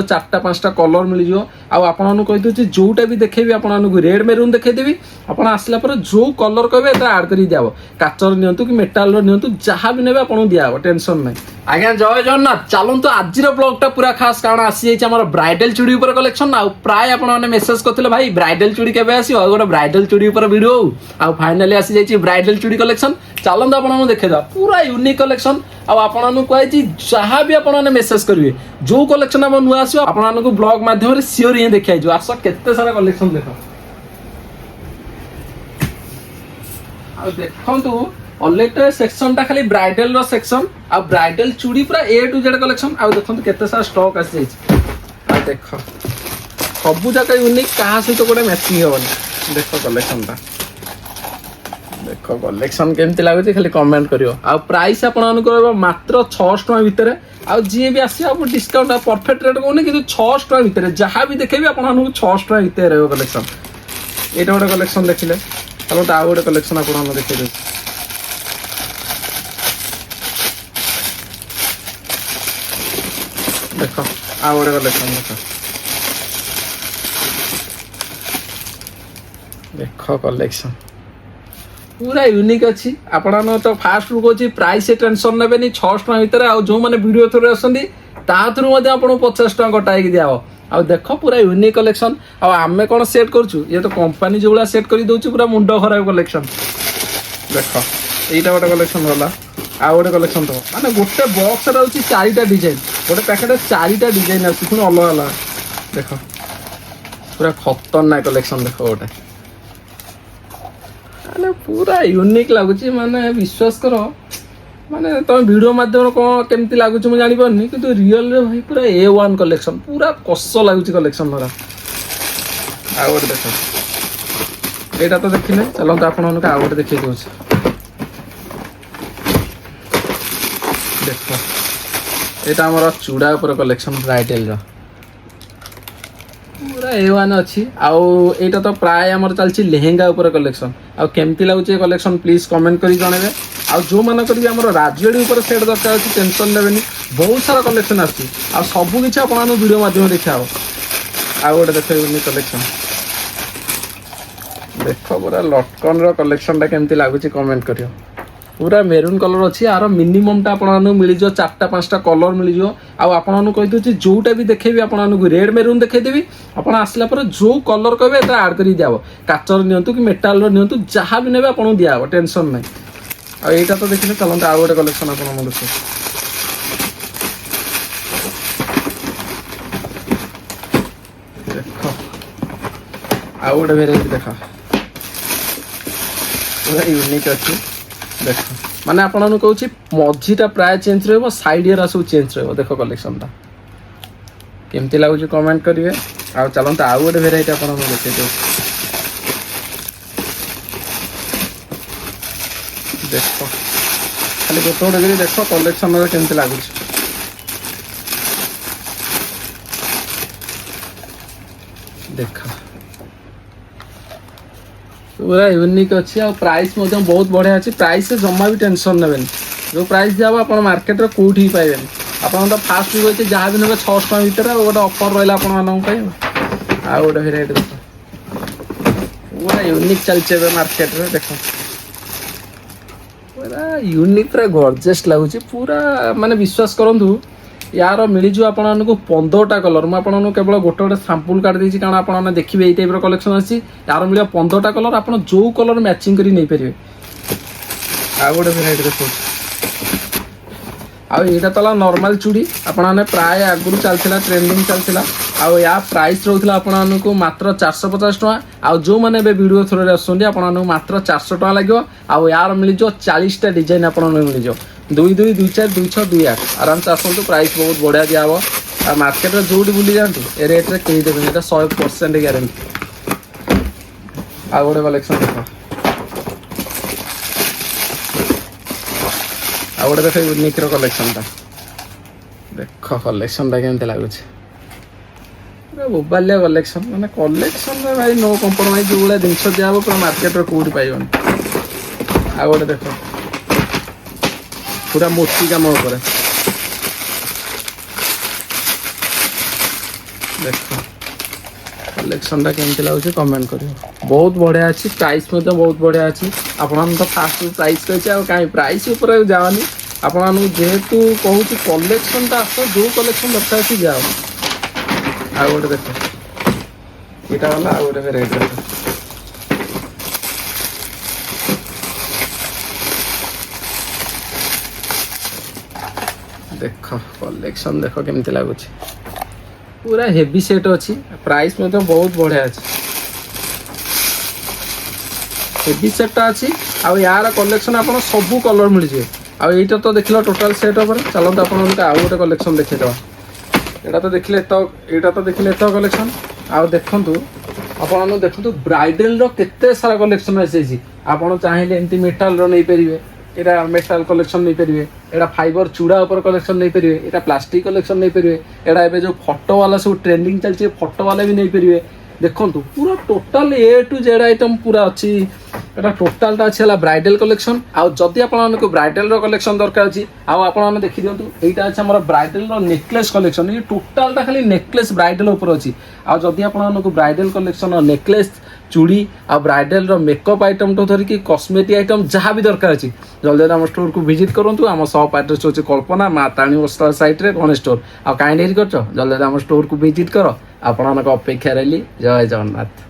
चार्टा पांचटा colour मिल जाओ आपन कही जोटा भी देखेबी आपन रेड मेरून देखदेवी आप आसला पर जो कलर कहे आड कर दिया काचर नियंतु कि मेटाल नियंतु जहाँ भी नेबे आपन दिया टेंशन नहीं आज्ञा जय जगन्नाथ चलतु आज ब्लॉगटा पूरा खास कारण आसी जाइए ब्राइडल चूड़ी उपर कलेक्शन आ प्राय आपने मेसेज करते भाई ब्राइडल चूड़ी केबे आसीबो गोटे ब्राइडल चूड़ी उपर वीडियो आ फाइनली आसी जाइए ब्राइडल चूड़ी कलेक्शन चलतु आपन देखा पूरा यूनिक कलेक्शन आपन कही जहाँ भी आपने मेसेज करेंगे जो कलेक्शन आम नुआ आसो आपको ब्लॉग माध्यम सियोर ही देखा आस केते सारा कलेक्शन देख देखु अलरेडी सेक्शन टा खाली ब्राइडल रो सेक्शन आ ब्राइडल चूड़ी पूरा ए टू जेड कलेक्शन आ देखो केते सारा स्टॉक आसी जाइए देख सबू जाक यूनिक क्या सहित गोटे मैचिंग हेनी देख कलेक्शन टा देख कलेक्शन केमती लगुच खाली कमेंट करियो आ प्राइस आपन मात्र 600 टका भितर आ जी भी आसी आप डिस्काउंट परफेक्ट रेट कहूनी कि 600 टका भितर जहाँ भी देखेबी आपन 600 टका भितर रहबो कलेक्शन एटा गोटे कलेक्शन देखिले चलो आ गोटे कलेक्शन आपन देखिए देख आ गोटे कलेक्शन देख कलेक्शन पूरा यूनिक अच्छी आपण तो फास्ट रू कह प्राइस टेंशन ने 600 टका भितर आ जो मैंने वीडियो थ्रू आसती थ्रू आपको 50 टका कटाई दिया आ देख पूरा यूनिक कलेक्शन आम कौन सेट करूँ ये तो कंपनी जो भाया सेट कर दूसरी पूरा मुंड खराब कलेक्शन देख यहीटा गोटे कलेक्शन गला आ गोटे कलेक्शन तो माने गोटे बॉक्स रोचे 4टा डिजाइन गोटे पैकेट 4टा डिजाइन आस अलग अलग देख पूरा खतरनाक कलेक्शन देख गोटे माने पूरा यूनिक लगुच माने विश्वास कर माने तुम वीडियो माध्यम कौन केमती लगुच मुझे जानी कि रियल रे भाई पूरा A1 कलेक्शन पूरा कस लगुच कलेक्शन धरा आ गोटे देख यहाँ तो देखिले चलते आप आ गोटे देखिए दूसरे देख यहाँ आमर चूड़ा उपर कलेक्शन ब्राइडल पूरा A1 अच्छी आईटा तो प्राय आमर चलती लेहेंगा उपर कलेक्शन आमती लगुच कलेक्शन प्लीज कमेंट कर जनइबे आ जो मानक आम राजड़ी उपर सेट दरकार अच्छी टेंशन लेबेनी बहुत सारा कलेक्शन आसी सबू किसी आप वीडियो माध्यम देखा आ गोटे देख कलेक्शन देख पूरा लटकन रो कलेक्शन केमती लगुच कमेंट करियो पूरा मेरून कलर अच्छी यार मिनिमम टा आपको मिल जाओ 4टा 5टा कलर मिल जाओ आपन कही जोटा भी देखेबी आपन रेड मेरून देखदेवी आप आसला पर जो कलर कहे आड कर दिया काचर नियंतु कि मेटाल नियंतु जहाँ भी नेबे आपन दिया टेंशन नहीं आईटा तो देखिए चलते आ गोटे कलेक्शन आप देख आ गोटे भेराइटी देखा पूरा यूनिक अच्छी देख माने आपन कहूँ मझीटा प्राय चेंज रहा साइड एरा सब चेंज रहा देख कलेक्शन टा केमती लगुच कमेंट करेंगे आ चलते आ गोटे भेराइटी आप देखिए देख खाली गोटे गोटे कर देख कलेक्शन केमती लगुच देख पूरा यूनिक अच्छी आ प्राइस बहुत बढ़िया अच्छी प्राइस जमा भी टेंशन ने जो प्राइस दिया आप मार्केट में कौटी ही पाइबे आप तो फास्ट भी कहते जहाँ भी ने 600 टका भितर गोटे ऑफर रहा आ गोटे भेराइटी देख पूरा यूनिक चलते मार्केट में देख पूरा यूनिक पूरा गॉर्जियस लगुच पूरा माने विश्वास करूँ यार मिल जाओ आपको 15टा कलर मुझे केवल गोटे गोटे सैंपल काट देती कारण आपने देखिए ये टाइप कलेक्शन अच्छी यार मिले 15टा कलर आप जो कलर मैचिंग कर नहीं पारे आ गोटे भेराइटी देखो आईटा तो नॉर्मल चूड़ी आपने प्राय आगुरी चलता ट्रेंडिंग चलता या प्राइस रोला आपको मात्र 450 टका आ जो मैंने वीडियो थ्रू आसुँच आपको मात्र 400 टका लगे यार मिल जाओ 40टा डिजाइन आप मिल जाओ 22 24 26 28 आराम से आसतु प्राइस बहुत बढ़िया दिहब आ मार्केट में जो बुली जातु ए रेट रे कहीं देवे 100% ग्यारंटी आ गोटे कलेक्शन देख आ गोटे देख यूनिक रो कलेक्शन टा देख कलेक्शन टा केमती लगुच मोबाइल कलेक्शन माने कलेक्शन भाई नो कम्प्रोमाइज जो भाई जिन दिहब पूरा मार्केट रे कौटी पाइबन आ गोटे देख पूरा मोती काम उपर ଦେଖ କଲେକ୍ସନଟା କେମିତି ଲାଗୁଛି କମେଣ୍ଟ କରିବ। ବହୁତ ବଢ଼ିଆ ଅଛି, ପ୍ରାଇସ୍ ମଧ୍ୟ ବହୁତ ବଢ଼ିଆ ଅଛି। ଆପଣମାନଙ୍କୁ ତ ଫାଷ୍ଟ ପ୍ରାଇସ୍ କହିଛି, ଆଉ କାହିଁ ପ୍ରାଇସ୍ ଉପରେ ଆଉ ଯାଅନି। ଆପଣମାନଙ୍କୁ ଯେହେତୁ କହୁଛି କଲେକ୍ସନଟା ଆସ, ଯେଉଁ କଲେକ୍ସନ ଦରକାର ଅଛି ଯାଅ। ଆଉ ଗୋଟେ ଦେଖ, ଏଇଟା ଗଲା, ଆଉ ଗୋଟେ ଭେରାଇଟି ଦେଖ। ଦେଖ କଲେକ୍ସନ ଦେଖ କେମିତି ଲାଗୁଛି, ପୁରା ହେଭି ସେଟ୍ ଅଛି। ପ୍ରାଇସ୍ ମଧ୍ୟ ବହୁତ ବଢ଼ିଆ ଅଛି, ହେଭି ସେଟ୍ଟା ଅଛି। ଆଉ ୟାର କଲେକ୍ସନ ଆପଣ ସବୁ କଲର୍ ମିଳିଯିବେ। ଆଉ ଏଇଟା ତ ଦେଖିଲ ଟୋଟାଲ୍ ସେଟ୍ ଉପରେ। ଚାଲନ୍ତୁ ଆପଣଙ୍କୁ ଆଉ ଗୋଟେ କଲେକ୍ସନ ଦେଖେଇଦେବା। ଏଇଟା ତ ଦେଖିଲେ ଏତ କଲେକ୍ସନ। ଆଉ ଦେଖନ୍ତୁ ଆପଣମାନେ ଦେଖନ୍ତୁ ବ୍ରାଇଡାଲର କେତେ ସାରା କଲେକ୍ସନ ଆସିଯାଇଛି। ଆପଣ ଚାହିଁଲେ ଏମିତି ମେଟାଲର ନେଇପାରିବେ, ଏଇଟା ମେଟାଲ କଲେକ୍ସନ ନେଇପାରିବେ। ଏଇଟା ଫାଇବର ଚୁଡ଼ା ଉପରେ କଲେକ୍ସନ ନେଇପାରିବେ। ଏଇଟା ପ୍ଲାଷ୍ଟିକ କଲେକ୍ସନ ନେଇପାରିବେ। ଏଇଟା ଏବେ ଯେଉଁ ଫଟୋ ବାଲା ସବୁ ଟ୍ରେଣ୍ଡିଂ ଚାଲିଛି, ଫଟୋ ବାଲା ବି ନେଇପାରିବେ। ଦେଖନ୍ତୁ ପୁରା total A to Z item ପୁରା ଅଛି। এটা ଟୋଟାଲଟା ଅଛି ହେଲା ବ୍ରାଇଡାଲ କଲେକ୍ସନ। ଆଉ ଯଦି ଆପଣମାନଙ୍କୁ ବ୍ରାଇଡାଲର କଲେକ୍ସନ ଦରକାର ଅଛି, ଆଉ ଆପଣମାନେ ଦେଖିଦିଅନ୍ତୁ, ଏଇଟା ଅଛି ଆମର ବ୍ରାଇଡାଲର ନେକଲେସ୍ କଲେକ୍ସନ। ଏଇ ଟୋଟାଲଟା ଖାଲି ନେକଲେସ୍ ବ୍ରାଇଡାଲ ଉପରେ ଅଛି। ଆଉ ଯଦି ଆପଣମାନଙ୍କୁ ବ୍ରାଇଡାଲ କଲେକ୍ସନ ନେକଲେସ୍, ଚୁଡ଼ି ଆଉ ବ୍ରାଇଡାଲର ମେକଅପ୍ ଆଇଟମଠୁ ଧରିକି କସ୍ମେଟିକ୍ ଆଇଟମ୍ ଯାହା ବି ଦରକାର ଅଛି, ଜଲ୍ଦି ଜଲ୍ଦି ଆମ ଷ୍ଟୋରକୁ ଭିଜିଟ୍ କରନ୍ତୁ। ଆମ ସପ୍ ଆଡ୍ରେସ୍ ହେଉଛି କଳ୍ପନା ମା ତାରିଣୀ ବସ୍ତ୍ରାଳୟ ସାଇଟ୍ରେ ଗଣେଶ ଷ୍ଟୋର। ଆଉ କାହିଁ ଡେରି କରିଛ, ଜଲ୍ଦି ଜଲ୍ଦି ଆମ ଷ୍ଟୋରକୁ ଭିଜିଟ୍ କର। ଆପଣମାନଙ୍କ ଅପେକ୍ଷା ରହିଲି। ଜୟ ଜଗନ୍ନାଥ।